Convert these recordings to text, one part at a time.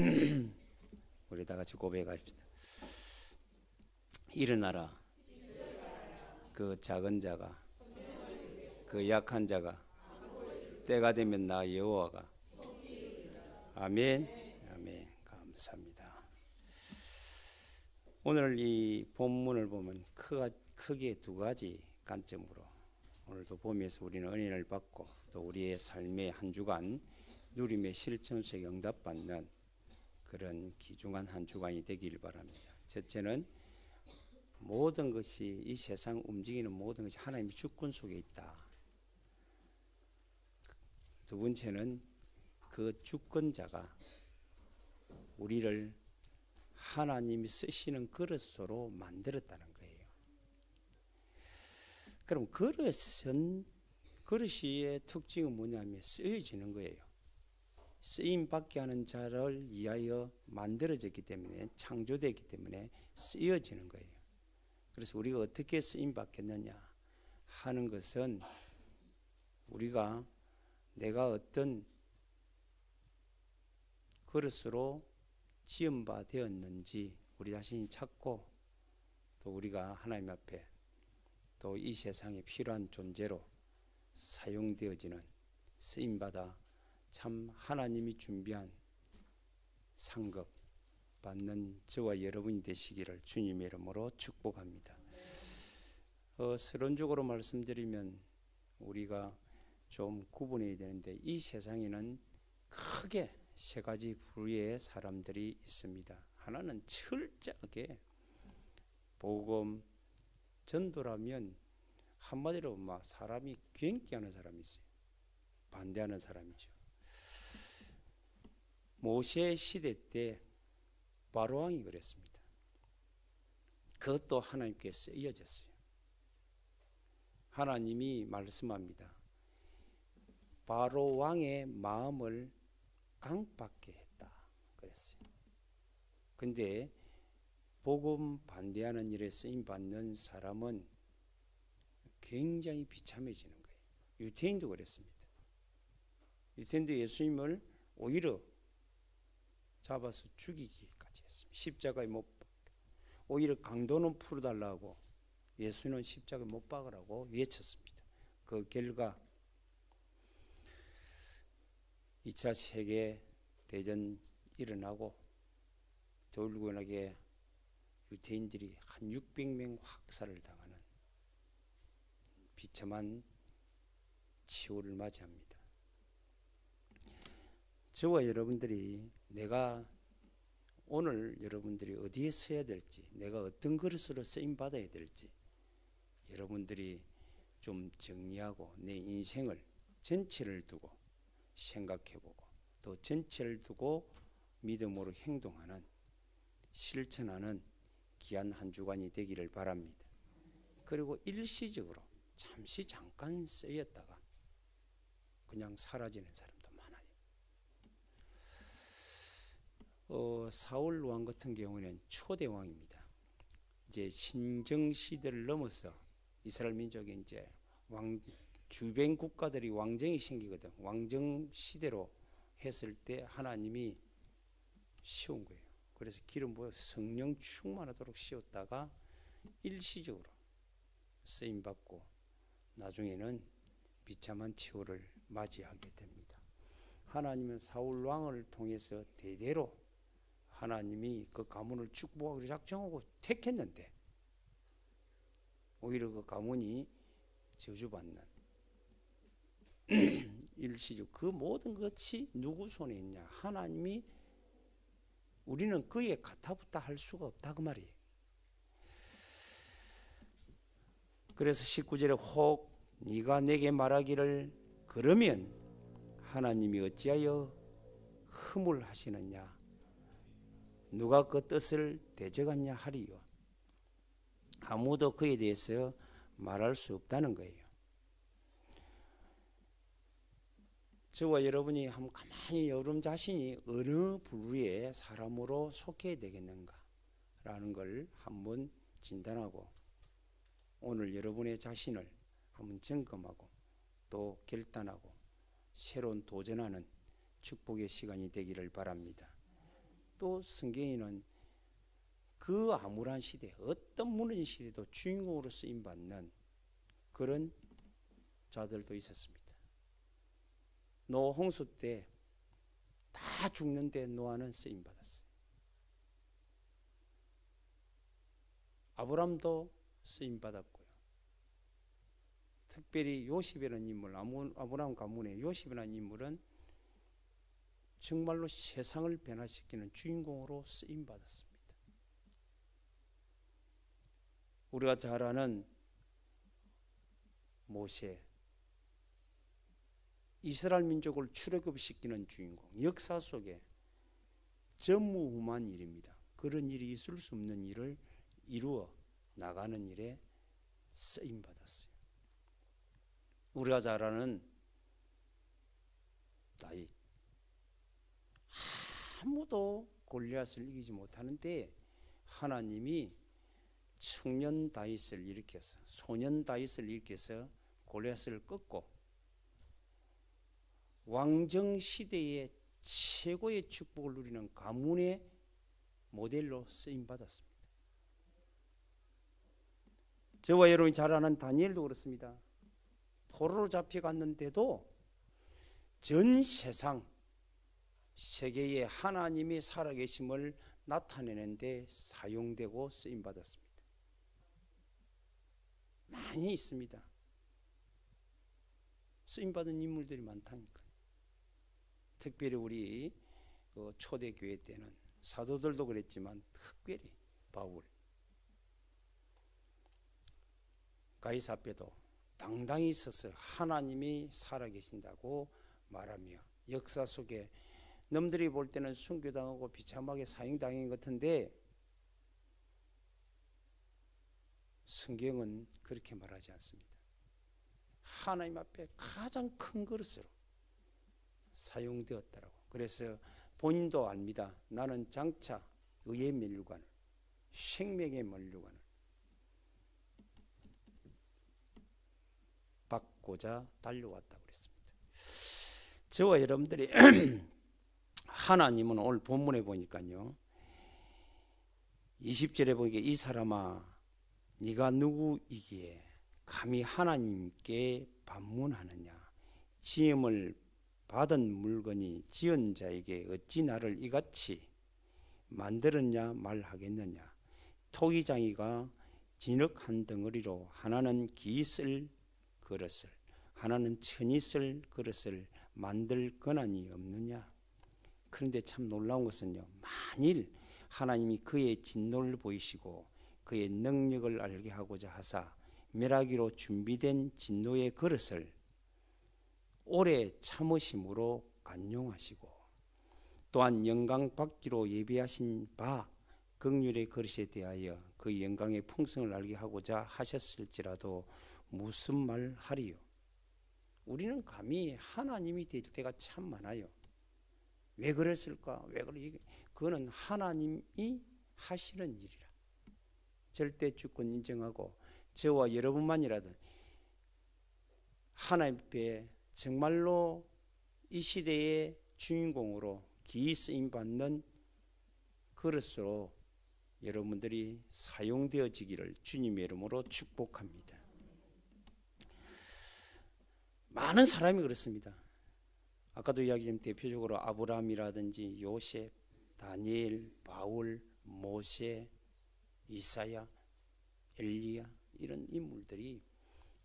우리 다 같이 고백합시다. 일어나라. 그 작은 자가, 그 약한 자가, 때가 되면 나 여호와가. 아멘. 아멘. 감사합니다. 오늘 이 본문을 보면 크게 두 가지 관점으로 오늘도 보면서 우리는 은혜를 받고 또 우리의 삶의 한 주간 누림의 실천 속에 응답받는 그런 귀중한 한 주간이 되길 바랍니다. 첫째는 모든 것이, 이 세상 움직이는 모든 것이 하나님의 주권 속에 있다. 두 번째는 그 주권자가 우리를 하나님이 쓰시는 그릇으로 만들었다는 거예요. 그럼 그릇의 특징은 뭐냐면 쓰여지는 거예요. 쓰임받게 하는 자를 위하여 만들어졌기 때문에, 창조되기 때문에 쓰여지는 거예요. 그래서 우리가 어떻게 쓰임받겠느냐 하는 것은 내가 어떤 그릇으로 지음바 되었는지 우리 자신이 찾고, 또 우리가 하나님 앞에 또 이 세상에 필요한 존재로 사용되어지는, 쓰임받아 참 하나님이 준비한 상급 받는 저와 여러분이 되시기를 주님의 이름으로 축복합니다. 서론적으로 말씀드리면 우리가 좀 구분해야 되는데, 이 세상에는 크게 세 가지 부류의 사람들이 있습니다. 하나는 철저하게 복음 전도라면 한마디로 막 사람이 괜찮은 사람이 있어요. 반대하는 사람이죠. 모세 시대 때 바로 왕이 그랬습니다. 그것도 하나님께 쓰여졌어요. 하나님이 말씀합니다. 바로 왕의 마음을 강박케 했다 그랬어요. 근데 복음 반대하는 일에 쓰임받는 사람은 굉장히 비참해지는 거예요. 유태인도 그랬습니다. 유태인도 예수님을 오히려 잡아서 죽이기까지 했습니다. 십자가에 못 박게. 오히려 강도는 풀어달라고, 예수는 십자가에 못 박으라고 외쳤습니다. 그 결과 2차 세계대전 일어나고 돌고나게 유태인들이 한 600명 학살을 당하는 비참한 치욕을 맞이합니다. 저와 여러분들이, 내가 오늘 여러분들이 어디에 서야 될지, 내가 어떤 그릇으로 쓰임받아야 될지 여러분들이 좀 정리하고 내 인생을 전체를 두고 생각해보고, 또 전체를 두고 믿음으로 행동하는, 실천하는 귀한 한 주간이 되기를 바랍니다. 그리고 일시적으로 잠깐 쓰였다가 그냥 사라지는 사람도 많아요. 사울 왕 같은 경우는 초대 왕입니다. 이제 신정 시대를 넘어서 이스라엘 민족이 이제 주변 국가들이 왕정이 생기거든. 왕정 시대로 했을 때 하나님이 씌운 거예요. 그래서 기름 부어 성령 충만하도록 씌웠다가 일시적으로 쓰임 받고 나중에는 비참한 치욕을 맞이하게 됩니다. 하나님은 사울 왕을 통해서 대대로 하나님이 그 가문을 축복하기로 작정하고 택했는데, 오히려 그 가문이 저주받는 일시적, 그 모든 것이 누구 손에 있냐? 하나님이. 우리는 그에 가타부타 할 수가 없다 그 말이에요. 그래서 19절에 혹 네가 내게 말하기를 그러면 하나님이 어찌하여 흠을 하시느냐? 누가 그 뜻을 대적하냐 하리요. 아무도 그에 대해서 말할 수 없다는 거예요. 저와 여러분이 한번 가만히 여러분 자신이 어느 부류의 사람으로 속해야 되겠는가 라는 걸 한번 진단하고, 오늘 여러분의 자신을 한번 점검하고 또 결단하고 새로운 도전하는 축복의 시간이 되기를 바랍니다. 또 성경에는 그 암울한 시대, 어떤 무너진 시대도 주인공으로 쓰임받는 그런 자들도 있었습니다. 노아 홍수 때 다 죽는데 노아는 쓰임받았어요. 아브람도 쓰임받았고요. 특별히 요셉이라는 인물, 아브람 가문의 요셉이라는 인물은 정말로 세상을 변화시키는 주인공으로 쓰임받았습니다. 우리가 잘 아는 모세, 이스라엘 민족을 출애굽시키는 주인공, 역사 속에 전무후무한 일입니다. 그런 일이 있을 수 없는 일을 이루어 나가는 일에 쓰임받았어요. 우리가 잘 아는 다윗, 아무도 골리앗을 이기지 못하는데 하나님이 청년 다윗을 일으켜서, 소년 다윗을 일으켜서 골리앗을 꺾고 왕정 시대의 최고의 축복을 누리는 가문의 모델로 쓰임 받았습니다. 저와 여러분이 잘 아는 다니엘도 그렇습니다. 포로로 잡혀갔는데도 전 세상 세계에 하나님의 살아계심을 나타내는 데 사용되고 쓰임 받았습니다. 많이 있습니다. 쓰임 받은 인물들이 많다니까요. 특별히 우리 초대교회 때는 사도들도 그랬지만 특별히 바울, 가이사 앞에도 당당히 서서 하나님이 살아계신다고 말하며 역사 속에 남들이 볼 때는 순교당하고 비참하게 사형당한 것 같은데 성경은 그렇게 말하지 않습니다. 하나님 앞에 가장 큰 그릇으로 사용되었다라고. 그래서 본인도 압니다. 나는 장차 의의 면류관을, 생명의 면류관을 받고자 달려왔다고 그랬습니다. 저와 여러분들이 하나님은 오늘 본문에 보니까요, 20절에 보니까 이 사람아 네가 누구이기에 감히 하나님께 반문하느냐, 지음을 받은 물건이 지은 자에게 어찌 나를 이같이 만들었냐 말하겠느냐. 토기장이가 진흙 한 덩어리로 하나는 기 쓸 그릇을, 하나는 천이 쓸 그릇을 만들 권한이 없느냐. 그런데 참 놀라운 것은요, 만일 하나님이 그의 진노를 보이시고 그의 능력을 알게 하고자 하사 멸하기로 준비된 진노의 그릇을 오래 참으심으로 간용하시고 또한 영광 받기로 예비하신 바 긍휼의 그릇에 대하여 그 영광의 풍성을 알게 하고자 하셨을지라도 무슨 말 하리요. 우리는 감히 하나님이 될 때가 참 많아요. 왜 그랬을까? 왜 그러지? 그거는 하나님이 하시는 일이라. 절대 주권 인정하고 저와 여러분만이라도 하나님 앞에 정말로 이 시대의 주인공으로 기이 쓰임 받는 그릇으로 여러분들이 사용되어지기를 주님의 이름으로 축복합니다. 많은 사람이 그렇습니다. 아까도 이야기했지만 대표적으로 아브라함이라든지 요셉, 다니엘, 바울, 모세, 이사야, 엘리야, 이런 인물들이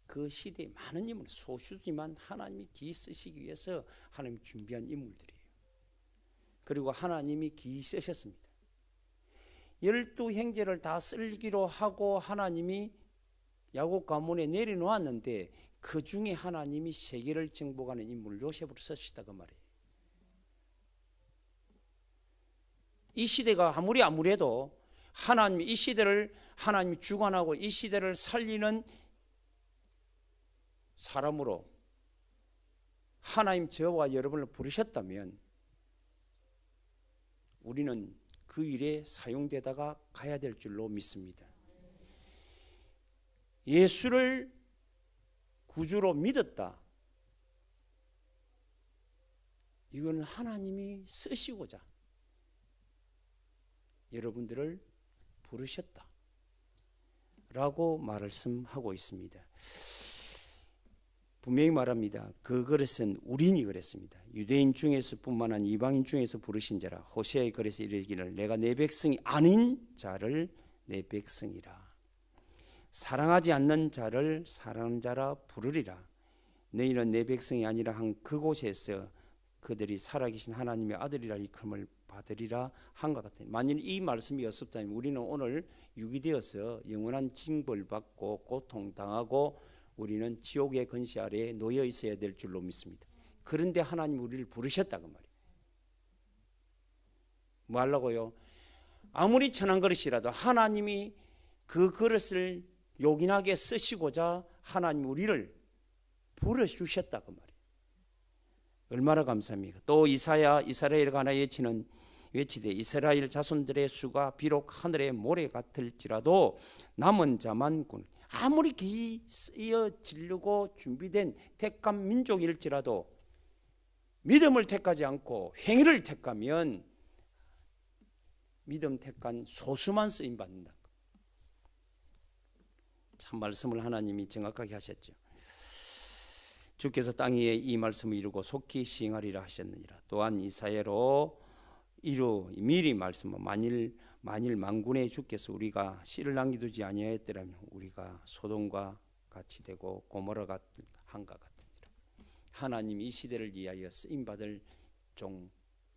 그 시대에 많은 인물, 소수지만 하나님이 기이 쓰시기 위해서 하나님이 준비한 인물들이에요. 그리고 하나님이 기이 쓰셨습니다. 12형제를 다 쓸기로 하고 하나님이 야곱 가문에 내려놓았는데 그 중에 하나님이 세계를 정복하는 인물 요셉을 쓰시다 그 말이에요. 이 시대가 아무래도 하나님이 이 시대를 하나님이 주관하고 이 시대를 살리는 사람으로 하나님 저와 여러분을 부르셨다면 우리는 그 일에 사용되다가 가야 될 줄로 믿습니다. 예수를 구주로 믿었다. 이거는 하나님이 쓰시고자 여러분들을 부르셨다 라고 말씀하고 있습니다. 분명히 말합니다. 그 그릇은 우린이 그랬습니다. 유대인 중에서 뿐만 아니라 이방인 중에서 부르신 자라. 호세아의 글에서 이르기를 내가 내 백성이 아닌 자를 내 백성이라, 사랑하지 않는 자를 사랑하는 자라 부르리라. 너희는 내 백성이 아니라 한 그곳에서 그들이 살아계신 하나님의 아들이라 일컬음을 받으리라 한 것 같아요. 만일 이 말씀이 없었다면 우리는 오늘 유기되어서 영원한 징벌 받고 고통당하고 우리는 지옥의 건시 아래에 놓여 있어야 될 줄로 믿습니다. 그런데 하나님 우리를 부르셨다고 말이에요. 뭐 하려고요? 아무리 천한 그릇이라도 하나님이 그 그릇을 요긴하게 쓰시고자 하나님 우리를 부르주셨다고 말이에요. 얼마나 감사합니까? 또 이스라엘 관하 외치되 이스라엘 자손들의 수가 비록 하늘의 모래 같을지라도 남은 자만 군. 아무리 쓰여지려고 준비된 택한 민족일지라도 믿음을 택하지 않고 행위를 택하면 믿음 택한 소수만 쓰임 받는다. 참 말씀을 하나님이 정확하게 하셨죠. 주께서 땅 위에 이 말씀을 이루고 속히 시행하리라 하셨느니라. 또한 이사야로 미리 말씀은 만일 만군의 주께서 우리가 씨를 남기두지 아니하였더라면 우리가 소돔과 같이 되고 고모라 같은 한과 같으니라. 하나님 이 시대를 위하여 쓰임 받을 종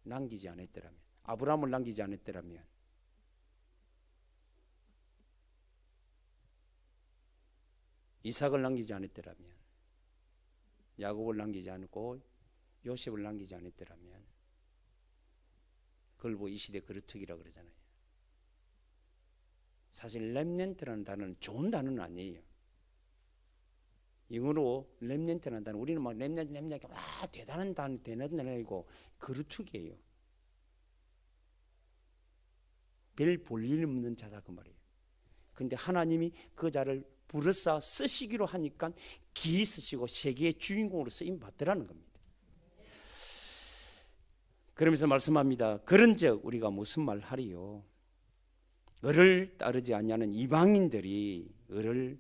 남기지 않았더라면, 아브라함을 남기지 않았더라면, 이삭을 남기지 않았더라면, 야곱을 남기지 않고 요셉을 남기지 않았더라면, 그걸 보고 이 시대 그릇투기라 그러잖아요. 사실 렘넌트라는 단어는 좋은 단어는 아니에요. 영어로 렘넌트라는 단어, 우리는 막 렘넌트 와 대단한 단어이고 그릇투기예요. 별 볼일 없는 자다 그 말이에요. 그런데 하나님이 그 자를 부르사 쓰시기로 하니까 기이 쓰시고 세계의 주인공으로 쓰임 받더라는 겁니다. 그러면서 말씀합니다. 그런즉 우리가 무슨 말 하리요? 을을 따르지 아니하는 이방인들이 을을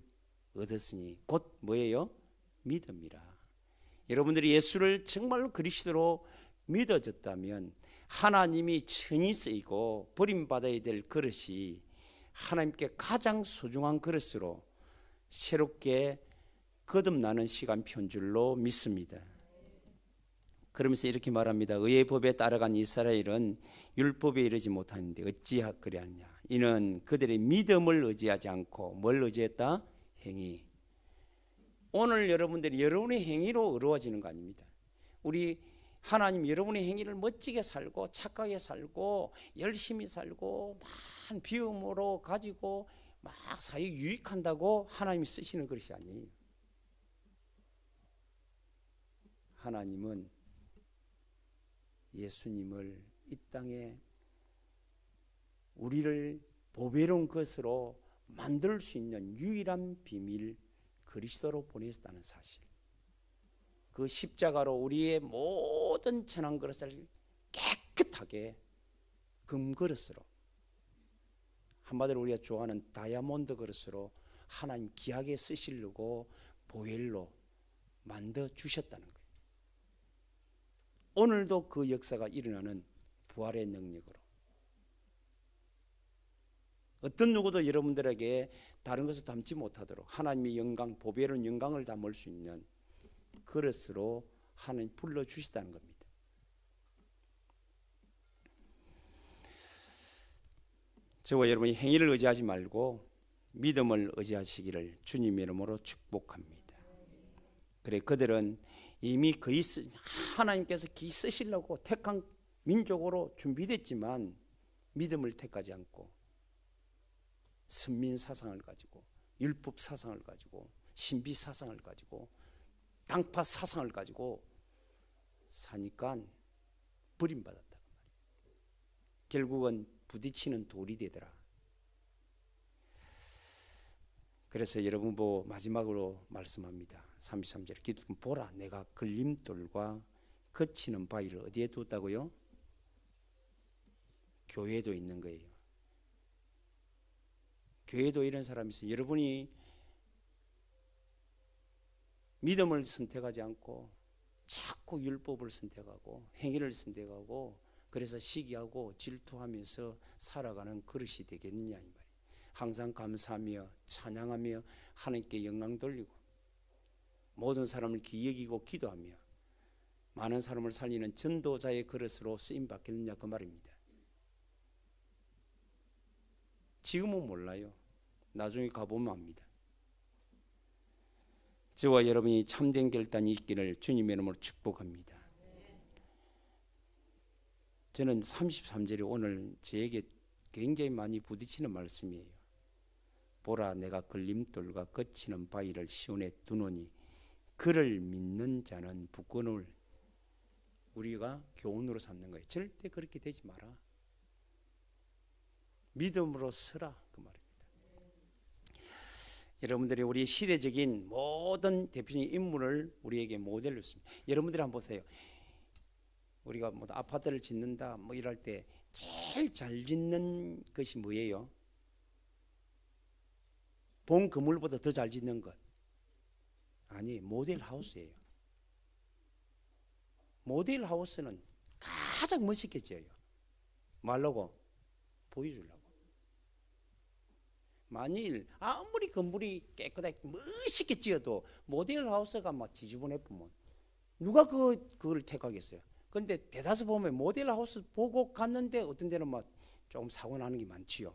얻었으니 곧 뭐예요? 믿음이라. 여러분들이 예수를 정말로 그리스도로 믿어졌다면 하나님이 친히 쓰이고 버림받아야 될 그릇이 하나님께 가장 소중한 그릇으로 새롭게 거듭나는 시간표인 줄로 믿습니다. 그러면서 이렇게 말합니다. 의의 법에 따라간 이스라엘은 율법에 이르지 못하는데 어찌 그리하느냐. 이는 그들의 믿음을 의지하지 않고 뭘 의지했다? 행위. 오늘 여러분들이 여러분의 행위로 의로워지는 거 아닙니다. 우리 하나님 여러분의 행위를 멋지게 살고 착하게 살고 열심히 살고 많은 비움으로 가지고 막 사회 유익한다고 하나님이 쓰시는 것이 아니에요. 하나님은 예수님을 이 땅에 우리를 보배로운 것으로 만들 수 있는 유일한 비밀 그리스도로 보내셨다는 사실, 그 십자가로 우리의 모든 천한 그릇을 깨끗하게 금그릇으로, 한마디로 우리가 좋아하는 다이아몬드 그릇으로 하나님 귀하게 쓰시려고 보혈로 만들어 주셨다는 거예요. 오늘도 그 역사가 일어나는 부활의 능력으로 어떤 누구도 여러분들에게 다른 것을 담지 못하도록 하나님의 영광, 보배로운 영광을 담을 수 있는 그릇으로 하나님 불러주시다는 겁니다. 저와 여러분이 행위를 의지하지 말고 믿음을 의지하시기를 주님의 이름으로 축복합니다. 그래, 그들은 이미 하나님께서 쓰시려고 택한 민족으로 준비됐지만 믿음을 택하지 않고 선민 사상을 가지고 율법 사상을 가지고 신비 사상을 가지고 당파 사상을 가지고 사니까 버림받았다. 결국은 부딪히는 돌이 되더라. 그래서 여러분 보고 마지막으로 말씀합니다. 33절 기도문 보라, 내가 걸림돌과 거치는 바위를 어디에 뒀다고요? 교회에도 있는 거예요. 교회도 이런 사람이 있어요. 여러분이 믿음을 선택하지 않고 자꾸 율법을 선택하고 행위를 선택하고 그래서 시기하고 질투하면서 살아가는 그릇이 되겠느냐 이 말이에요. 항상 감사하며 찬양하며 하나님께 영광 돌리고 모든 사람을 귀히 여기고 기도하며 많은 사람을 살리는 전도자의 그릇으로 쓰임 받겠느냐 그 말입니다. 지금은 몰라요. 나중에 가보면 압니다. 저와 여러분이 참된 결단이 있기를 주님의 이름으로 축복합니다. 저는 33절이 오늘 저에게 굉장히 많이 부딪히는 말씀이에요. 보라 내가 걸림돌과 거치는 바위를 시온에 두노니 그를 믿는 자는 부끄러움을 우리가 교훈으로 삼는 거예요. 절대 그렇게 되지 마라. 믿음으로 서라 그 말입니다. 여러분들이 우리 시대적인 모든 대표적인 인물을 우리에게 모델로 씁니다. 여러분들이 한번 보세요. 우리가 뭐 아파트를 짓는다 뭐 이럴 때 제일 잘 짓는 것이 뭐예요? 본 건물보다 더 잘 짓는 것. 아니, 모델 하우스예요. 모델 하우스는 가장 멋있게 지어요. 말라고 보여주려고. 만일 아무리 건물이 깨끗하게 멋있게 지어도 모델 하우스가 막 지저분해 보면 누가 그걸 택하겠어요? 그런데 대다수 보면 모델 하우스 보고 갔는데 어떤 데는 막 조금 사고 나는 게 많지요.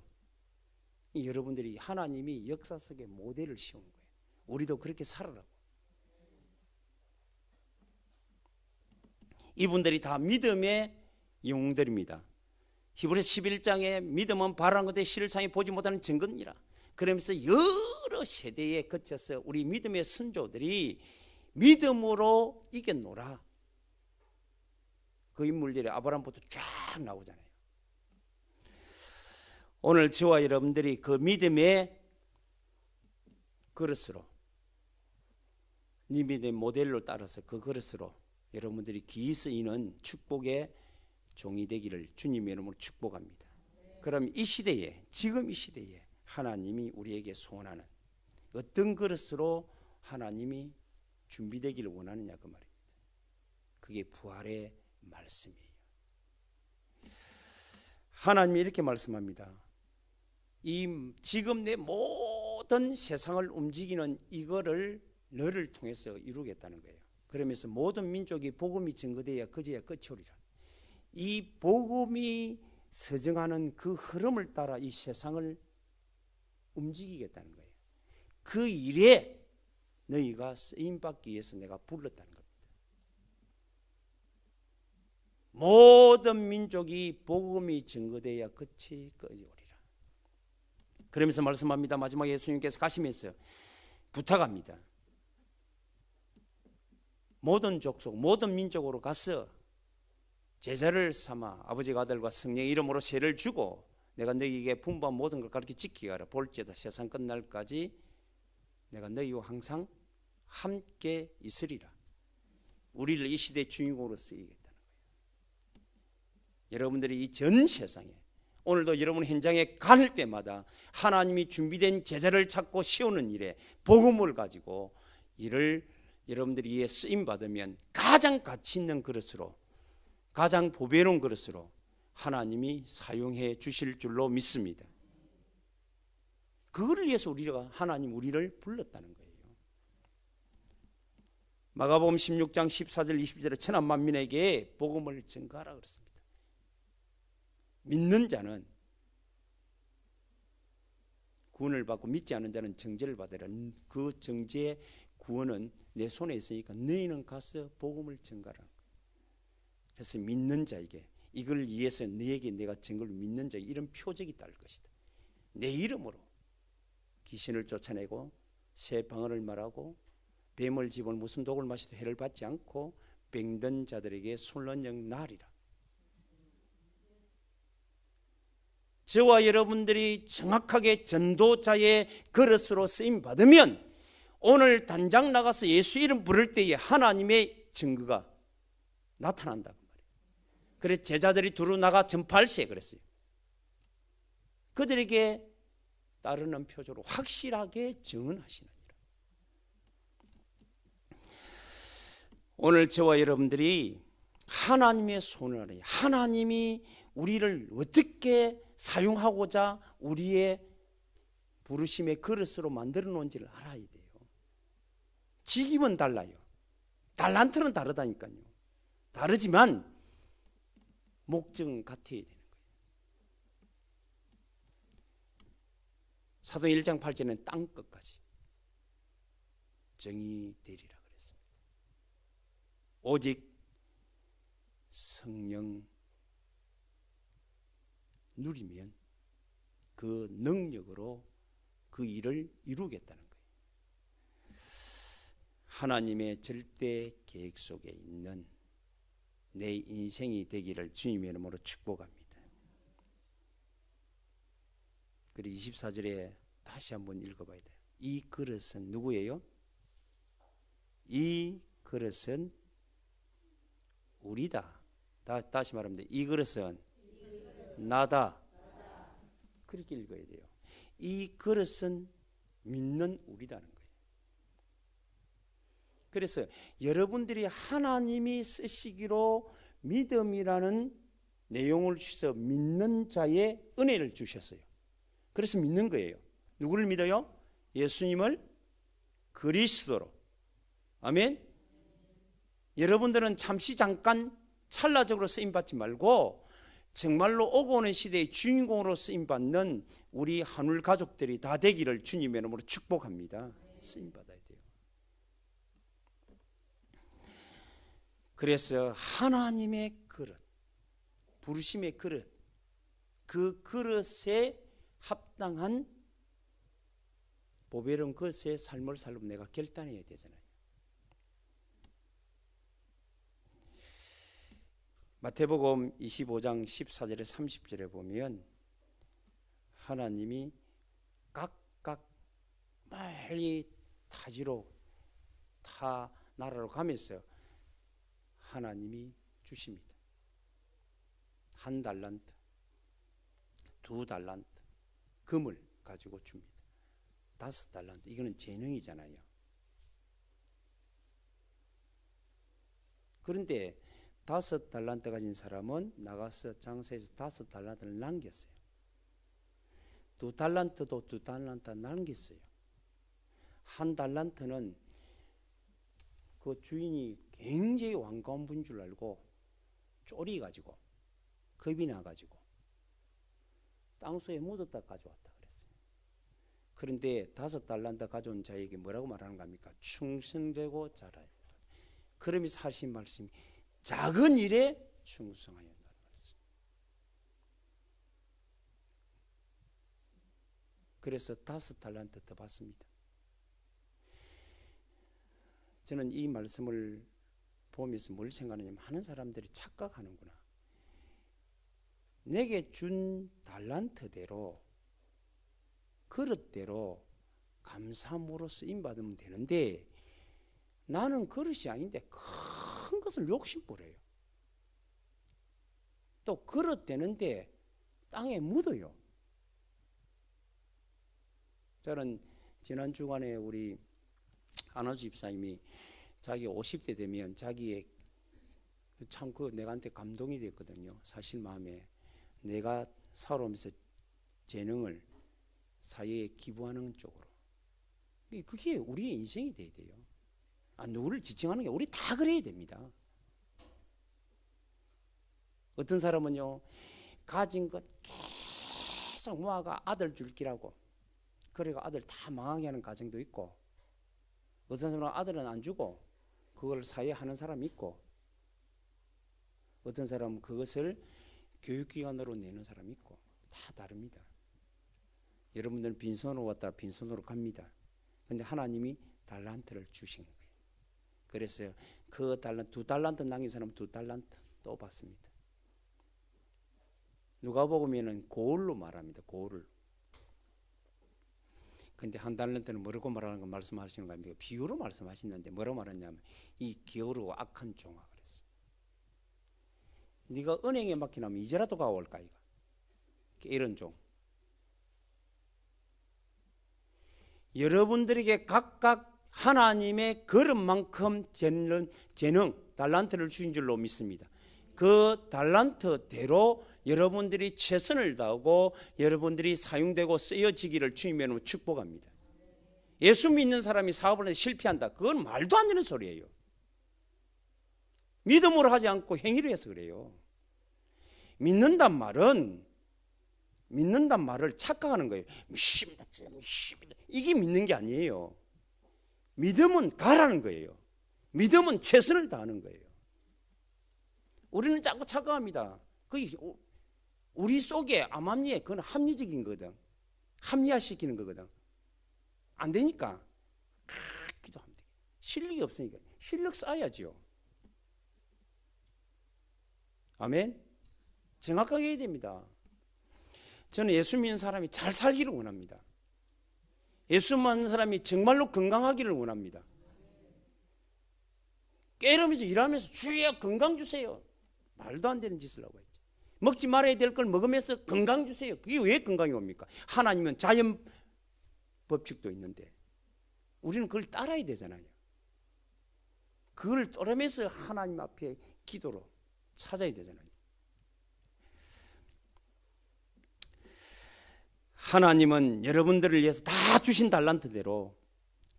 여러분들이 하나님이 역사 속에 모델을 씌운 거예요. 우리도 그렇게 살아라고. 이분들이 다 믿음의 영웅들입니다. 히브리서 11장에 믿음은 바라는 것에 실상이 보지 못하는 증거니라. 그러면서 여러 세대에 거쳐서 우리 믿음의 선조들이 믿음으로 이겼노라. 그 인물들이 아브라함부터 쫙 나오잖아요. 오늘 저와 여러분들이 그 믿음의 그릇으로 이 믿음의 모델로 따라서 그 그릇으로 여러분들이 귀히 쓰이는 축복의 종이 되기를 주님의 이름으로 축복합니다. 그럼 이 시대에 지금 이 시대에 하나님이 우리에게 소원하는 어떤 그릇으로 하나님이 준비되기를 원하느냐 그 말입니다. 그게 부활의 말씀이에요. 하나님이 이렇게 말씀합니다. 이 지금 내 모든 세상을 움직이는 이거를 너를 통해서 이루겠다는 거예요. 그러면서 모든 민족이 복음이 증거되어야 그제야 끝이 오리라. 이 복음이 서정하는 그 흐름을 따라 이 세상을 움직이겠다는 거예요. 그 일에 너희가 쓰임받기 위해서 내가 불렀다는 겁니다. 모든 민족이 복음이 증거되어야 끝이 오리라. 그러면서 말씀합니다. 마지막에 예수님께서 가시면서 부탁합니다. 모든 족속, 모든 민족으로 가서 제자를 삼아 아버지가 아들과 성령의 이름으로 세를 주고 내가 너희에게 분부한 모든 걸 가르쳐 지키게 하라. 볼지어다 세상 끝날까지 내가 너희와 항상 함께 있으리라. 우리를 이 시대의 주인공으로 쓰이겠다는 거예요. 여러분들이 이 전 세상에 오늘도 여러분 현장에 갈 때마다 하나님이 준비된 제자를 찾고 세우는 일에 복음을 가지고 이를 여러분들이 이에 쓰임 받으면 가장 가치 있는 그릇으로 가장 보배로운 그릇으로 하나님이 사용해 주실 줄로 믿습니다. 그거를 위해서 하나님 우리를 불렀다는 거예요. 마가복음 16장 14절 20절에 천한 만민에게 복음을 전가하라 그랬습니다. 믿는 자는 구원을 받고 믿지 않는 자는 정죄를 받으라. 그 정죄의 구원은 내 손에 있으니까 너희는 가서 복음을 전가하라. 그래서 믿는 자에게 이걸 위해서 너에게 내가 증거를 믿는 자에게 이런 표적이 따를 것이다. 내 이름으로 귀신을 쫓아내고 새 방언을 말하고 뱀을 집어 무슨 독을 마셔도 해를 받지 않고 병든 자들에게 손난역 나으리라. 저와 여러분들이 정확하게 전도자의 그릇으로 쓰임 받으면 오늘 단장 나가서 예수 이름 부를 때에 하나님의 증거가 나타난다 그 말이에요. 그래서 제자들이 두루 나가 전파할세 그랬어요. 그들에게 따르는 표적으로 확실하게 증언하시느니라. 오늘 저와 여러분들이 하나님의 손을 알아야, 하나님이 우리를 어떻게 사용하고자 우리의 부르심의 그릇으로 만들어 놓은지를 알아야 돼요. 직임은 달라요. 달란트는 다르다니까요. 다르지만 목적은 같아야 되는 거예요. 사도 1장 8절에는 땅 끝까지 정의 되리라 그랬습니다. 오직 성령 누리면 그 능력으로 그 일을 이루겠다는 거예요. 하나님의 절대 계획 속에 있는 내 인생이 되기를 주님의 이름으로 축복합니다. 그리고 24절에 다시 한번 읽어봐야 돼요. 이 그릇은 누구예요? 이 그릇은 우리다. 다시 말합니다. 이 그릇은 나다. 그렇게 읽어야 돼요. 이 그릇은 믿는 우리다는 거예요. 그래서 여러분들이 하나님이 쓰시기로 믿음이라는 내용을 주셔서 믿는 자의 은혜를 주셨어요. 그래서 믿는 거예요. 누구를 믿어요? 예수님을 그리스도로. 아멘. 여러분들은 잠시 잠깐 찰나적으로 쓰임받지 말고 정말로 오고 오는 시대의 주인공으로 쓰임받는 우리 한울 가족들이 다 되기를 주님의 이름으로 축복합니다. 쓰임받아야 돼요. 그래서 하나님의 그릇, 부르심의 그릇, 그 그릇에 합당한 보배로운 그릇의 삶을 살려면 내가 결단해야 되잖아요. 마태복음 25장 14절에 30절에 보면 하나님이 각각 멀리 타지로 타 나라로 가면서 하나님이 주십니다. 1달란트, 2달란트 금을 가지고 줍니다. 5달란트, 이거는 재능이잖아요. 그런데 5달란트 가진 사람은 나가서 장사해서 5달란트를 남겼어요. 2달란트도 2달란트 남겼어요. 1달란트는 그 주인이 굉장히 완고한 분인 줄 알고 쪼리가지고 겁이 나가지고 땅속에 묻었다 가져왔다 그랬어요. 그런데 5달란트 가져온 자에게 뭐라고 말하는 겁니까? 충성되고 잘하여. 그러면서 하신 말씀이 작은 일에 충성하였다는 말씀. 그래서 5달란트 더 받습니다. 저는 이 말씀을 보면서 뭘 생각하냐면 하는 사람들이 착각하는구나. 내게 준 달란트대로 그릇대로 감사함으로 쓰임받으면 되는데 나는 그릇이 아닌데 큰 것을 욕심부려요. 또 그릇 되는데 땅에 묻어요. 저는 지난 주간에 우리 안호주 집사님이 자기 50대 되면 자기의 참 그 내가한테 감동이 됐거든요. 사실 마음에 내가 살아오면서 재능을 사회에 기부하는 쪽으로. 그게 우리의 인생이 돼야 돼요. 누구를 지칭하는 게 우리 다 그래야 됩니다. 어떤 사람은요 가진 것 계속 모아가 아들 줄 기라고 그래가 아들 다 망하게 하는 가정도 있고, 어떤 사람은 아들은 안 주고 그걸 사회에 하는 사람이 있고, 어떤 사람은 그것을 교육기관으로 내는 사람이 있고, 다 다릅니다. 여러분들은 빈손으로 왔다 빈손으로 갑니다. 그런데 하나님이 달란트를 주신 거예요. 그래서 그 달란트, 2달란트 남긴 사람은 2달란트 또 받습니다. 누가복음에는 고을로 말합니다. 고을. 근데 1달란트는 뭐라고 말하는 거 말씀하시는 거 아닙니까? 비유로 말씀하시는데 뭐라고 말하냐면 이 게으르고 악한 종아 그랬어요. 네가 은행에 맡기나면 이제라도 가올까 이거. 이런 종. 여러분들에게 각각 하나님의 그릇만큼 재능, 달란트를 주신 줄로 믿습니다. 그 달란트대로 여러분들이 최선을 다하고 여러분들이 사용되고 쓰여지기를 주님의 이름으로 축복합니다. 예수 믿는 사람이 사업을 해서 실패한다, 그건 말도 안 되는 소리예요. 믿음으로 하지 않고 행위로 해서 그래요. 믿는단 말을 착각하는 거예요. 믿습니다. 이게 믿는 게 아니에요. 믿음은 가라는 거예요. 믿음은 최선을 다하는 거예요. 우리는 자꾸 착각합니다. 우리 속에 암암리에 그건 합리적인 거거든. 합리화시키는 거거든. 안 되니까 기도하면 돼. 실력이 없으니까 실력 쌓아야지요. 아멘. 정확하게 해야 됩니다. 저는 예수 믿는 사람이 잘 살기를 원합니다. 예수 믿는 사람이 정말로 건강하기를 원합니다. 깨르면서 일하면서 주여 건강 주세요. 말도 안 되는 짓을 하고 있죠. 먹지 말아야 될 걸 먹으면서 건강 주세요. 그게 왜 건강이 옵니까? 하나님은 자연 법칙도 있는데 우리는 그걸 따라야 되잖아요. 그걸 따르면서 하나님 앞에 기도로 찾아야 되잖아요. 하나님은 여러분들을 위해서 다 주신 달란트대로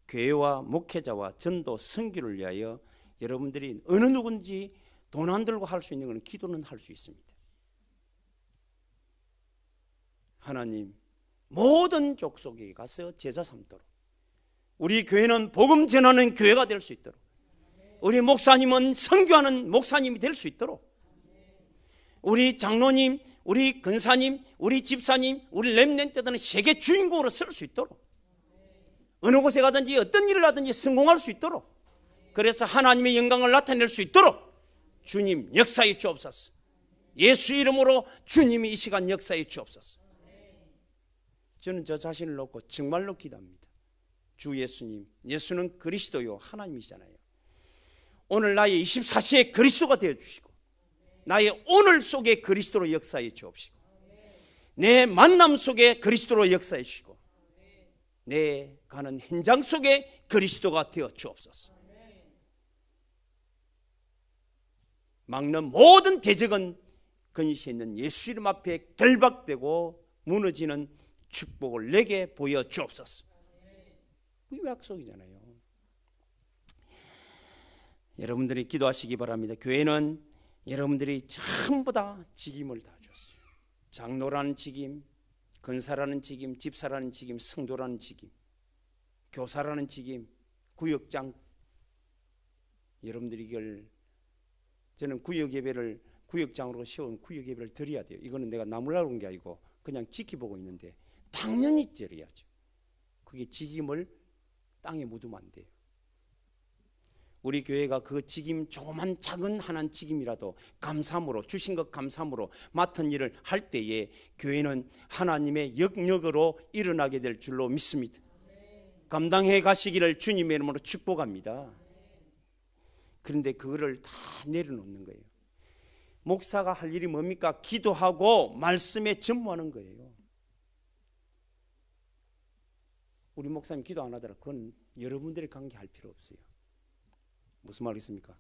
교회와 목회자와 전도, 선교를 위하여 여러분들이 어느 누군지 돈 안 들고 할 수 있는 것은 기도는 할 수 있습니다. 하나님, 모든 족속에 가서 제자 삼도록, 우리 교회는 복음 전하는 교회가 될 수 있도록, 우리 목사님은 선교하는 목사님이 될 수 있도록, 우리 장로님, 우리 근사님, 우리 집사님, 우리 렘넌트들은 세계 주인공으로 설 수 있도록, 어느 곳에 가든지 어떤 일을 하든지 성공할 수 있도록, 그래서 하나님의 영광을 나타낼 수 있도록 주님 역사해 주옵소서. 예수 이름으로 주님이 이 시간 역사해 주옵소서. 저는 저 자신을 놓고 정말로 기도합니다. 주 예수님, 예수는 그리스도요 하나님이잖아요. 오늘 나의 24시에 그리스도가 되어주시고 나의 오늘 속에 그리스도로 역사해 주옵시고 내 만남 속에 그리스도로 역사해 주시고 내 가는 현장 속에 그리스도가 되어 주옵소서. 막는 모든 대적은 근시에 있는 예수 이름 앞에 결박되고 무너지는 축복을 내게 보여 주옵소서. 그게 약속이잖아요. 여러분들이 기도하시기 바랍니다. 교회는 여러분들이 전부 다 직임을 다 줬어요. 장로라는 직임, 근사라는 직임, 집사라는 직임, 성도라는 직임, 교사라는 직임, 구역장. 여러분들이 이걸, 저는 구역예배를 구역장으로 세운 구역예배를 드려야 돼요. 이거는 내가 나무라고 한 게 아니고 그냥 지켜보고 있는데 당연히 드려야죠. 그게 직임을 땅에 묻으면 안 돼요. 우리 교회가 그 직임, 조그만 작은 하나의 직임이라도 감사함으로, 주신 것 감사함으로 맡은 일을 할 때에 교회는 하나님의 영역으로 일어나게 될 줄로 믿습니다. 감당해 가시기를 주님의 이름으로 축복합니다. 그런데 그거를 다 내려놓는 거예요. 목사가 할 일이 뭡니까? 기도하고 말씀에 전무하는 거예요. 우리 목사님 기도 안 하더라, 그건 여러분들이 관계할 필요 없어요. 무슨 말이겠습니까?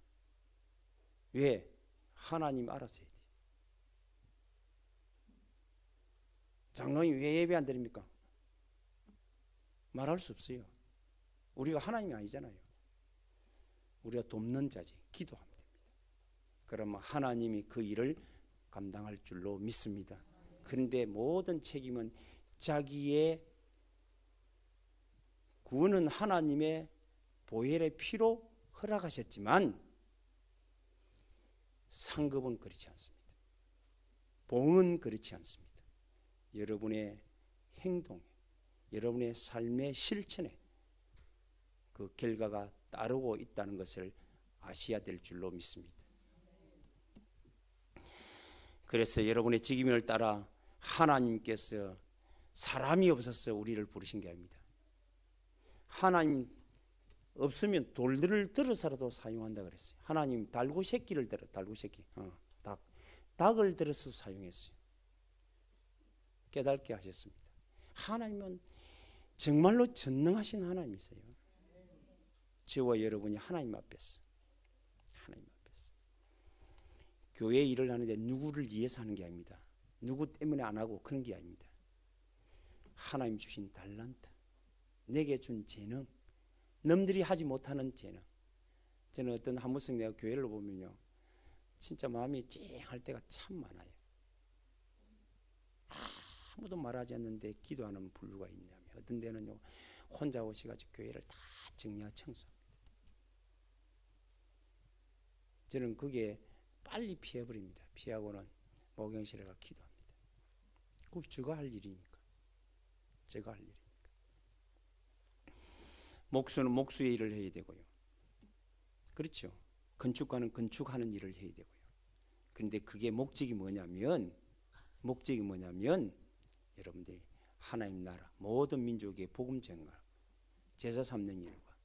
왜? 하나님 알아서 해야 돼요. 장로님 왜 예배 안 드립니까? 말할 수 없어요. 우리가 하나님이 아니잖아요. 우리가 돕는 자지. 기도하면 됩니다. 그러면 하나님이 그 일을 감당할 줄로 믿습니다. 그런데 모든 책임은 자기의 구원은 하나님의 보혈의 피로 허락하셨지만 상급은 그렇지 않습니다. 봉은 그렇지 않습니다. 여러분의 행동에, 여러분의 삶의 실천에 그 결과가 따르고 있다는 것을 아셔야 될 줄로 믿습니다. 그래서 여러분의 직임을 따라 하나님께서 사람이 없어서 우리를 부르신 게 아닙니다. 하나님 없으면 돌들을 들어서라도 사용한다 그랬어요. 하나님 달구 새끼를 들어, 달구 새끼, 닭을 들어서 사용했어요. 깨닫게 하셨습니다. 하나님은 정말로 전능하신 하나님이세요. 저와 여러분이 하나님 앞에서 교회 일을 하는데 누구를 위해서 하는 게 아닙니다. 누구 때문에 안 하고 그런 게 아닙니다. 하나님 주신 달란트, 내게 준 재능, 남들이 하지 못하는 재능. 저는 어떤 한무성 내가 교회를 보면요, 진짜 마음이 찡할 때가 참 많아요. 아무도 말하지 않는데 기도하는 분류가 있냐면, 어떤 데는요 혼자 오셔가지고 교회를 다 정리하고 청소합니다. 저는 그게 빨리 피해버립니다. 피하고는 목욕실에 가 기도합니다. 그 제가 할 일이니까. 제가 할 일이니까. 목수는 목수의 일을 해야 되고요. 그렇죠. 건축가는 건축하는 일을 해야 되고요. 그런데 그게 목적이 뭐냐면 여러분들이 하나님 나라 모든 민족의 복음 전갈, 제사 삼는 일과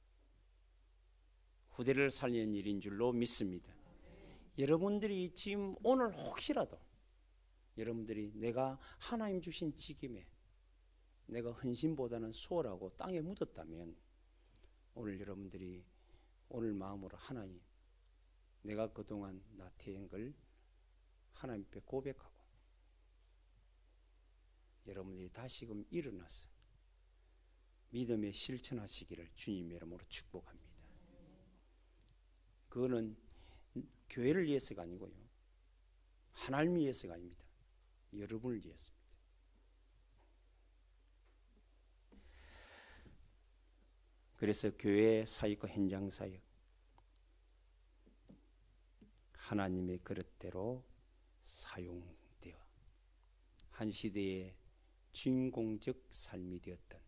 후대를 살리는 일인 줄로 믿습니다. 여러분들이 지금 오늘 혹시라도 여러분들이 내가 하나님 주신 직임에 내가 헌신보다는 소홀하고 땅에 묻었다면, 오늘 여러분들이 오늘 마음으로 하나님, 내가 그동안 나태한 걸 하나님 앞에 고백하고 여러분들이 다시금 일어나서 믿음에 실천하시기를 주님의 이름으로 축복합니다. 그거는 교회를 위해서가 아니고요, 하나님을 위해서가 아닙니다. 여러분을 위해서입니다. 그래서 교회 사역과 현장 사역, 하나님의 그릇대로 사용되어 한 시대의 주인공적 삶이 되었던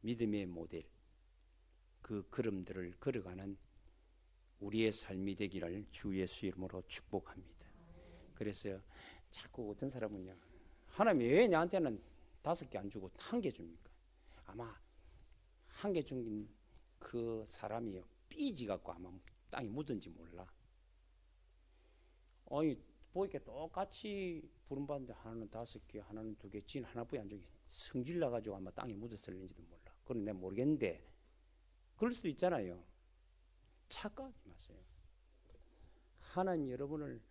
믿음의 모델, 그 걸음들을 걸어가는 우리의 삶이 되기를 주 예수 이름으로 축복합니다. 그래서 자꾸 어떤 사람은요, 하나님 왜 나한테는 5개 안 주고 1개 줍니까? 아마 1개 준 그 사람이요, 삐지 갖고 아마 땅에 묻은지 몰라. 아니 보니까 똑같이 부름받는데 하나는 5개, 하나는 2개, 진 하나뿐이 안 주고 성질 나가지고 아마 땅에 묻었을는지도 몰라. 그건 내가 모르겠는데 그럴 수도 있잖아요. 착각하지 마세요. 하나님 여러분을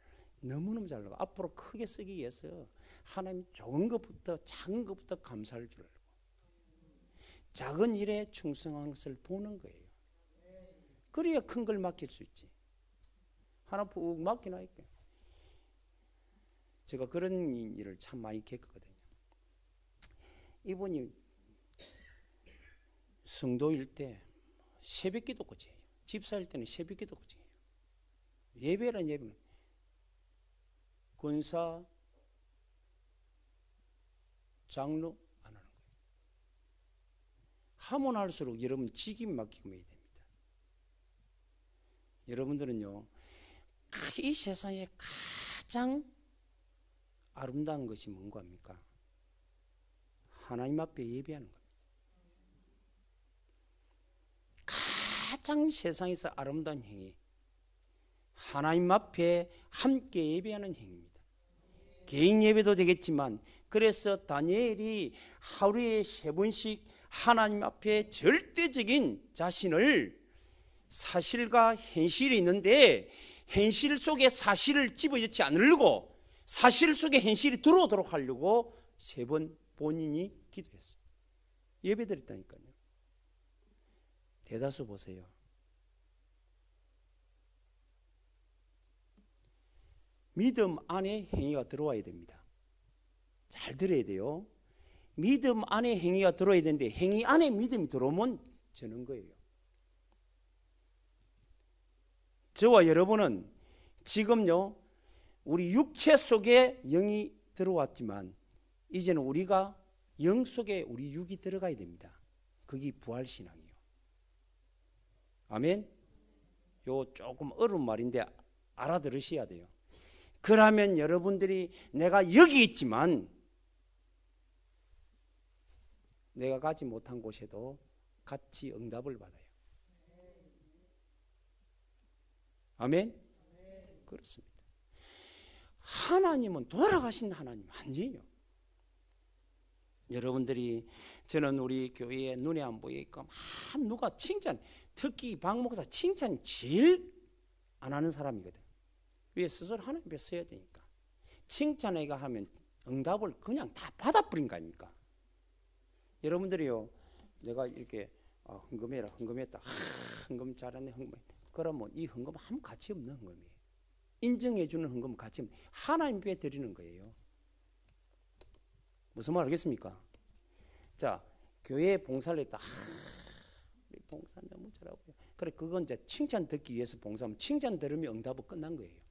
너무너무 잘 알고 앞으로 크게 쓰기 위해서 하나님 적은 것부터 작은 것부터 감사를 주려고, 작은 일에 충성한 것을 보는 거예요. 그래야 큰 걸 맡길 수 있지. 하나 푹 맡기나 있게. 제가 그런 일을 참 많이 겪었거든요. 이분이 성도일 때 새벽 기도 거지예요. 집사일 때는 새벽 기도 거지예요. 예배란 예배는 권사, 장로 안 하는 거예요. 하면 할수록 여러분 직임 맡기고 해야 됩니다. 여러분들은요, 이 세상에 가장 아름다운 것이 뭔가 합니까? 하나님 앞에 예배하는 겁니다. 가장 세상에서 아름다운 행위, 하나님 앞에 함께 예배하는 행위입니다. 개인 예배도 되겠지만, 그래서 다니엘이 하루에 3번씩 하나님 앞에 절대적인 자신을, 사실과 현실이 있는데 현실 속에 사실을 집어넣지 않으려고, 사실 속에 현실이 들어오도록 하려고 3번 본인이 기도했어요. 예배드렸다니까요. 대다수 보세요. 믿음 안에 행위가 들어와야 됩니다. 잘 들어야 돼요. 믿음 안에 행위가 들어와야 되는데 행위 안에 믿음이 들어오면 저는 거예요. 저와 여러분은 지금요, 우리 육체 속에 영이 들어왔지만 이제는 우리가 영 속에 우리 육이 들어가야 됩니다. 그게 부활신앙이에요. 아멘. 요 조금 어려운 말인데 알아들으셔야 돼요. 그러면 여러분들이 내가 여기 있지만 내가 가지 못한 곳에도 같이 응답을 받아요. 아멘. 그렇습니다. 하나님은 돌아가신 하나님 아니에요. 여러분들이 저는 우리 교회에 눈에 안 보이니까 막 누가 칭찬, 특히 박 목사 칭찬 제일 안 하는 사람이거든. 왜? 스스로 하나님 앞에 서야 되니까. 칭찬해가 하면 응답을 그냥 다 받아버린 거 아닙니까? 여러분들이요, 내가 이렇게 헌금해라, 헌금했다, 헌금 잘하네, 헌금했다. 그러면 이 헌금 아무 가치 없는 헌금이에요. 인정해주는 헌금은 가치 없는, 하나님 앞에 드리는 거예요. 무슨 말 알겠습니까? 자, 교회에 봉사를 했다. 우리 봉사 너무 잘하고요. 그래, 그건 이제 칭찬 듣기 위해서 봉사하면 칭찬 들으면 응답은 끝난 거예요.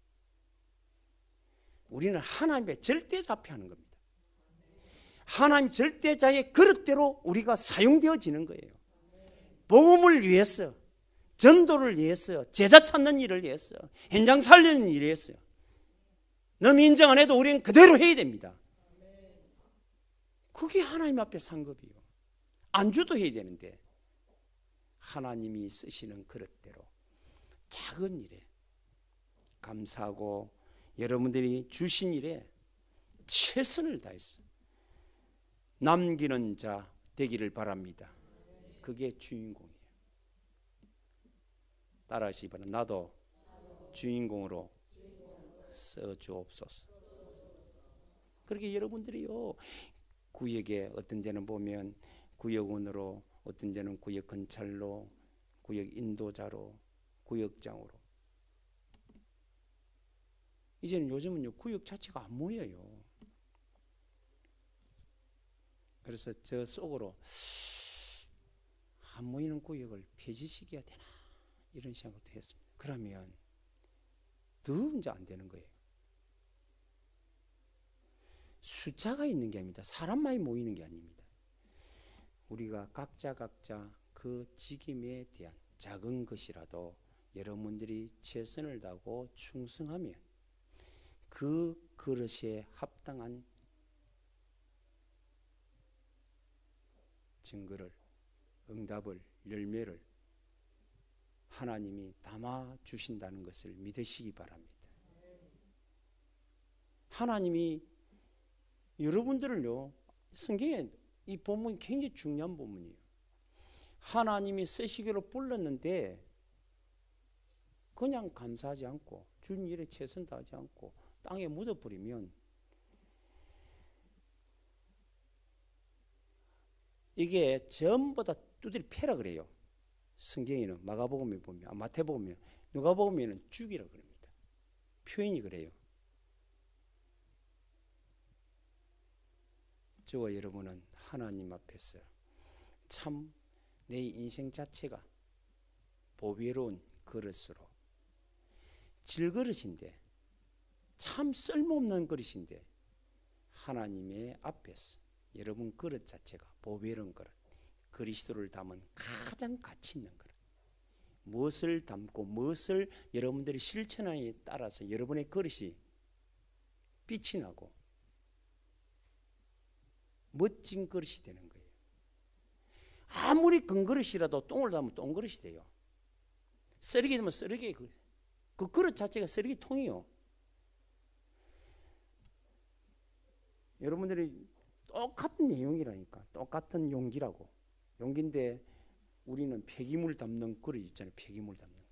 우리는 하나님의 절대자 하는 겁니다. 하나님 절대자의 그릇대로 우리가 사용되어지는 거예요. 복음을 위해서, 전도를 위해서, 제자 찾는 일을 위해서, 현장 살리는 일을 위해서. 너무 인정 안 해도 우리는 그대로 해야 됩니다. 그게 하나님 앞에 상급이요. 안주도 해야 되는데 하나님이 쓰시는 그릇대로 작은 일에 감사하고 여러분들이 주신 일에 최선을 다해서 남기는 자 되기를 바랍니다. 그게 주인공이에요. 따라하시기 바랍니다. 나도 주인공으로 써주옵소서. 그렇게 여러분들이요, 구역에 어떤 데는 보면 구역원으로, 어떤 데는 구역 건찰로, 구역 인도자로, 구역장으로. 이제는 요즘은요, 구역 자체가 안 모여요. 그래서 저 속으로 안 모이는 구역을 폐지시켜야 되나 이런 생각도 했습니다. 그러면 더 이제 안 되는 거예요. 숫자가 있는 게 아닙니다. 사람만이 모이는 게 아닙니다. 우리가 각자 그 직임에 대한 작은 것이라도 여러분들이 최선을 다하고 충성하면 그 그릇에 합당한 증거를, 응답을, 열매를 하나님이 담아 주신다는 것을 믿으시기 바랍니다. 하나님이 여러분들을요, 성경에 이 본문이 굉장히 중요한 본문이에요. 하나님이 쓰시기로 불렀는데 그냥 감사하지 않고 준 일에 최선 다하지 않고 땅에 묻어버리면 이게 전부 다 두드리 패라 그래요. 성경에는 마가복음에 보면, 마태복음에, 누가복음에는 죽이라 그럽니다. 표현이 그래요. 저와 여러분은 하나님 앞에서 참 내 인생 자체가 보배로운 그릇으로, 질그릇인데 참 쓸모없는 그릇인데 하나님의 앞에서 여러분 그릇 자체가 보배로운 그릇, 그리스도를 담은 가장 가치 있는 그릇. 무엇을 담고 무엇을 여러분들이 실천하에 따라서 여러분의 그릇이 빛이 나고 멋진 그릇이 되는 거예요. 아무리 큰 그릇이라도 똥을 담으면 똥그릇이 돼요. 쓰레기 되면 쓰레기, 그 그릇 자체가 쓰레기통이에요. 여러분들이 똑같은 내용이라니까, 똑같은 용기라고. 용기인데 우리는 폐기물 담는 그릇 있잖아요. 폐기물 담는 거.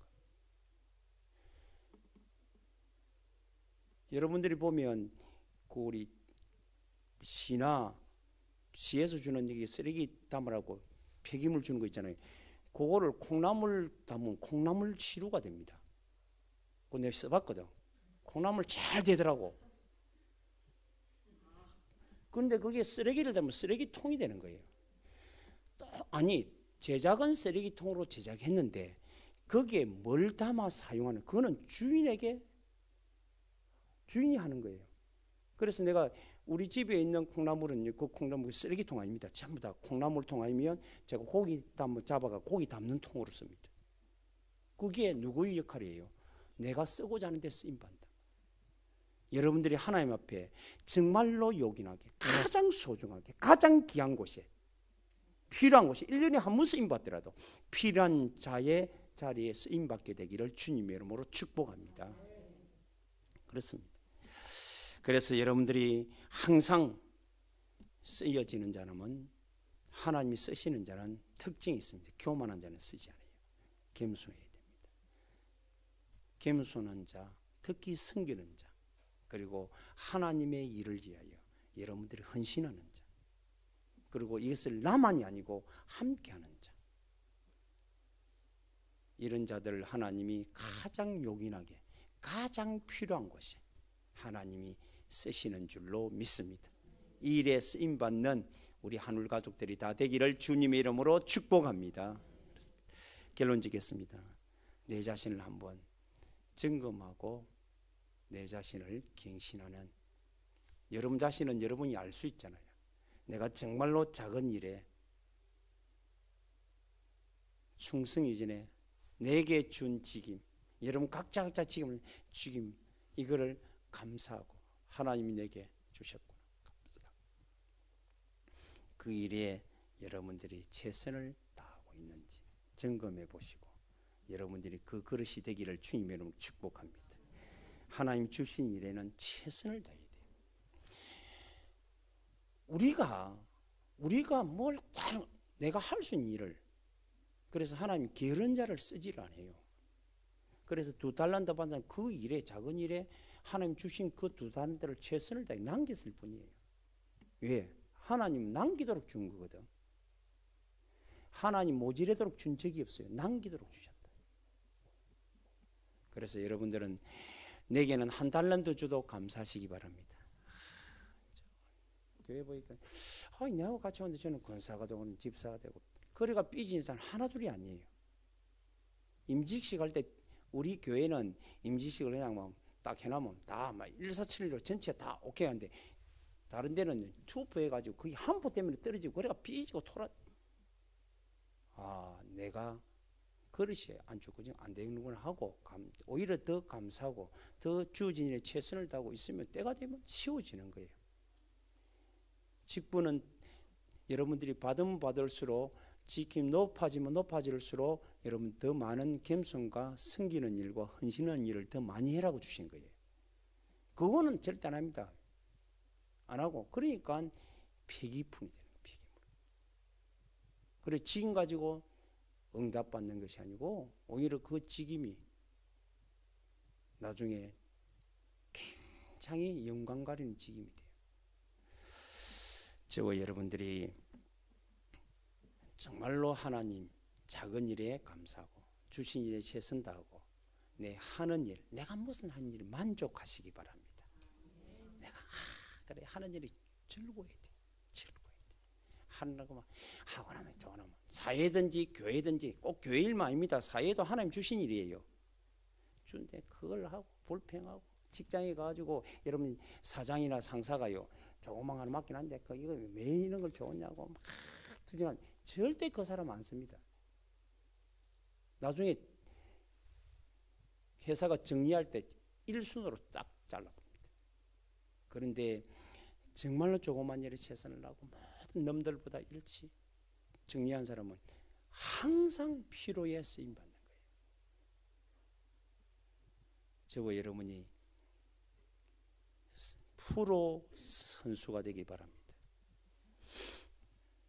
여러분들이 보면 그 우리 시에서 주는 이게 쓰레기 담으라고 폐기물 주는 거 있잖아요. 그거를 콩나물 담으면 콩나물 시루가 됩니다. 그거 내가 써봤거든. 콩나물 잘 되더라고. 그런데 그게 쓰레기를 담으면 쓰레기통이 되는 거예요. 아니, 제작은 쓰레기통으로 제작했는데 거기에 뭘 담아 사용하는, 그거는 주인이 하는 거예요. 그래서 내가 우리 집에 있는 콩나물은 그 콩나물 쓰레기통 아닙니다. 전부 다 콩나물통 아니면 제가 고기 잡아가 고기 담는 통으로 씁니다. 그게 누구의 역할이에요? 내가 쓰고자 하는 데 쓰임받는다. 여러분들이 하나님 앞에 정말로 요긴하게, 가장 소중하게, 가장 귀한 곳에, 필요한 곳에 1년에 한 번 쓰임받더라도 필요한 자의 자리에 쓰임받게 되기를 주님의 이름으로 축복합니다. 그렇습니다. 그래서 여러분들이 항상 쓰여지는 자는 하나님이 쓰시는 자는 특징이 있습니다. 교만한 자는 쓰지 않아요. 겸손해야 됩니다. 겸손한 자, 특히 섬기는 자, 그리고 하나님의 일을 위하여 여러분들이 헌신하는 자, 그리고 이것을 나만이 아니고 함께하는 자, 이런 자들을 하나님이 가장 요긴하게 가장 필요한 곳에 하나님이 쓰시는 줄로 믿습니다. 이 일에 쓰임받는 우리 한울 가족들이 다 되기를 주님의 이름으로 축복합니다. 결론 짓겠습니다. 내 자신을 한번 점검하고 내 자신을 갱신하는, 여러분 자신은 여러분이 알 수 있잖아요. 내가 정말로 작은 일에 충성이 전에 내게 준 직임, 여러분 각자 직임 이거를 감사하고 하나님이 내게 주셨구나. 그 일에 여러분들이 최선을 다하고 있는지 점검해 보시고 여러분들이 그 그릇이 되기를 주님의 이름으로 축복합니다. 하나님 주신 일에는 최선을 다해야 돼요. 우리가 뭘 내가 할 수 있는 일을, 그래서 하나님 게으른 자를 쓰지를 않아요. 그래서 2달란트 받은 사람 그 일에, 작은 일에 하나님 주신 그 2달란트를 최선을 다해 남겼을 뿐이에요. 왜? 하나님 남기도록 준 거거든. 하나님 모질하도록 준 적이 없어요. 남기도록 주셨다. 그래서 여러분들은 내게는 1달란트 줘도 감사하시기 바랍니다. 교회 보니까 내하고 같이 오는데 저는 권사가 되고 집사가 되고 거리가 삐지는 사람 하나둘이 아니에요. 임직식 할 때 우리 교회는 임직식을 그냥 딱 해놓으면 다 147로 전체 다 오케이 하는데 다른 데는 투표해가지고 그게 한 표 때문에 떨어지고 거리가 삐지고 내가 그릇이 안 좋거든요. 안 되는구나 하고 오히려 더 감사하고 더 주어진 일에 최선을 다하고 있으면 때가 되면 쉬워지는 거예요. 직분은 여러분들이 받으면 받을수록 지킴 높아지면 높아질수록 여러분 더 많은 겸손과 섬기는 일과 헌신하는 일을 더 많이 해라고 주신 거예요. 그거는 절대 안 합니다. 안 하고 그러니까 폐기품이 되는 거예요. 폐기물. 그래 직임 가지고 응답받는 것이 아니고 오히려 그 직임이 나중에 굉장히 영광 가리는 직임이 돼요. 저와 여러분들이 정말로 하나님 작은 일에 감사하고 주신 일에 최선 다하고 내 하는 일, 내가 무슨 하는 일에 만족하시기 바랍니다. 내가 그래 하는 일이 즐거워야 돼. 하느라고 막 하고 나면 또 나면 사회든지 교회든지 꼭 교회 일만 아닙니다. 사회도 하나님 주신 일이에요. 주는데 그걸 하고 불평하고 직장에 가가지고 여러분 사장이나 상사가요 조그만 하나 맡긴 한데 이거 왜 이런 걸 좋으냐고 막 투정하면 절대 그 사람 안 씁니다. 나중에 회사가 정리할 때 1순으로 딱 잘라봅니다. 그런데 정말로 조그만 일에 최선을 하고 모든 놈들보다 일치 정리한 사람은 항상 필요에 쓰임받는 거예요. 저와 여러분이 프로 선수가 되기 바랍니다.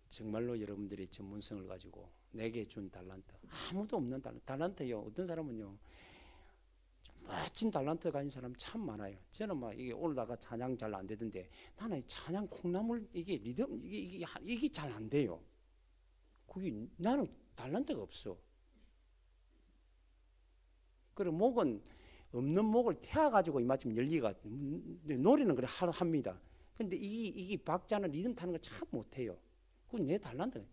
정말로 여러분들이 전문성을 가지고 내게 준 달란트, 아무도 없는 달란트요. 어떤 사람은요 좀 멋진 달란트 가진 사람 참 많아요. 저는 막 이게 오늘다가 찬양 잘 안 되던데 나는 찬양 콩나물 이게 리듬 이게 잘 안 돼요. 그게 나는 달란트가 없어. 그리고 목은 없는 목을 태워가지고 이마침 열리가 노래는 그래 합니다. 근데 이게 박자나 리듬 타는 걸 참 못해요. 그건 내 달란트.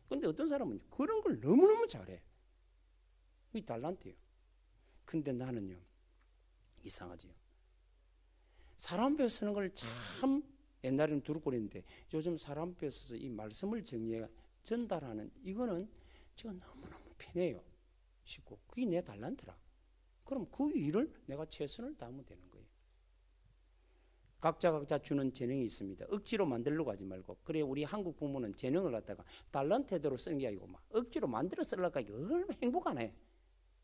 근데 어떤 사람은 그런 걸 너무너무 잘해. 이 달란트예요. 근데 나는요 이상하지요. 사람 앞에 서는 걸 참 옛날에는 두루꼬리인데 요즘 사람 앞에 서서 이 말씀을 정리해 전달하는 이거는 제가 너무너무 편해요. 쉽고 그게 내 달란트라. 그럼 그 일을 내가 최선을 다하면 되는 거예요. 각자 주는 재능이 있습니다. 억지로 만들려고 하지 말고. 그래 우리 한국 부모는 재능을 갖다가 달란트대로 쓰는 게 아니고 막 억지로 만들어 쓰려고 하니까 얼마나 행복 안 해.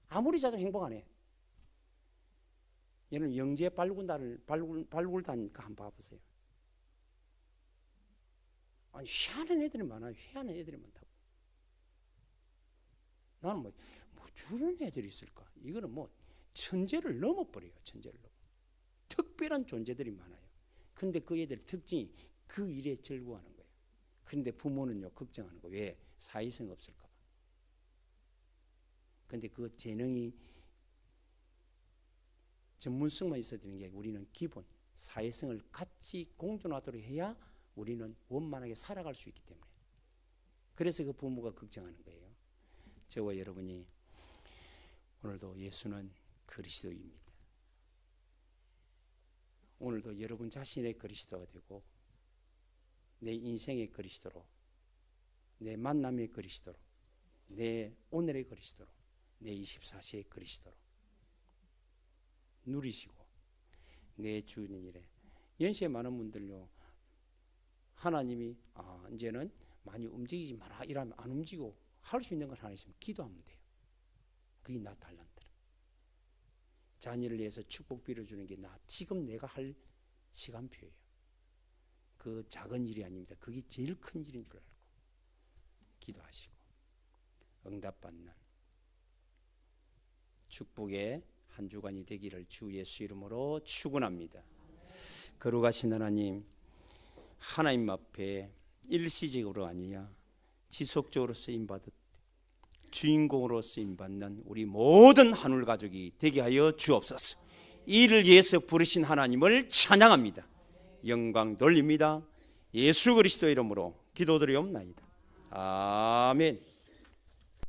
아무리 자도 행복 안 해. 얘는 영재 발굴단 한번 봐보세요. 아니 희한한 애들이 많아요. 희한한 애들이 많다고. 나는 뭐 저런 애들이 있을까? 이거는 뭐 천재를 넘어버려요. 천재를 넘어. 특별한 존재들이 많아요. 근데 그 애들 특징이 그 일에 즐거워하는 거예요. 근데 부모는요 걱정하는 거예요. 왜? 사회성 없을까 봐. 근데 그 재능이 전문성만 있어야 되는 게 우리는 기본 사회성을 같이 공존하도록 해야 우리는 원만하게 살아갈 수 있기 때문에. 그래서 그 부모가 걱정하는 거예요. 저와 여러분이 오늘도 예수는 그리스도입니다. 오늘도 여러분 자신의 그리스도가 되고 내 인생의 그리스도로, 내 만남의 그리스도로, 내 오늘의 그리스도로, 내 24시의 그리스도로 누리시고 내 주는 일에 연세 많은 분들요 하나님이 이제는 많이 움직이지 마라 이러면 안 움직이고 할 수 있는 걸 하나 있으면 기도하면 돼요. 그게 나 달란트. 자녀를 위해서 축복 빌어주는 게 나 지금 내가 할 시간표예요. 그 작은 일이 아닙니다. 그게 제일 큰 일인 줄 알고 기도하시고 응답받는 축복의 한 주간이 되기를 주 예수 이름으로 축원합니다. 거룩하신 하나님, 하나님 앞에 일시적으로 아니야 지속적으로 쓰임받듯 주인공으로 쓰임받는 우리 모든 하늘 가족이 되게 하여 주옵소서. 이를 위해서 부르신 하나님을 찬양합니다. 영광 돌립니다. 예수 그리스도 이름으로 기도드리옵나이다. 아멘.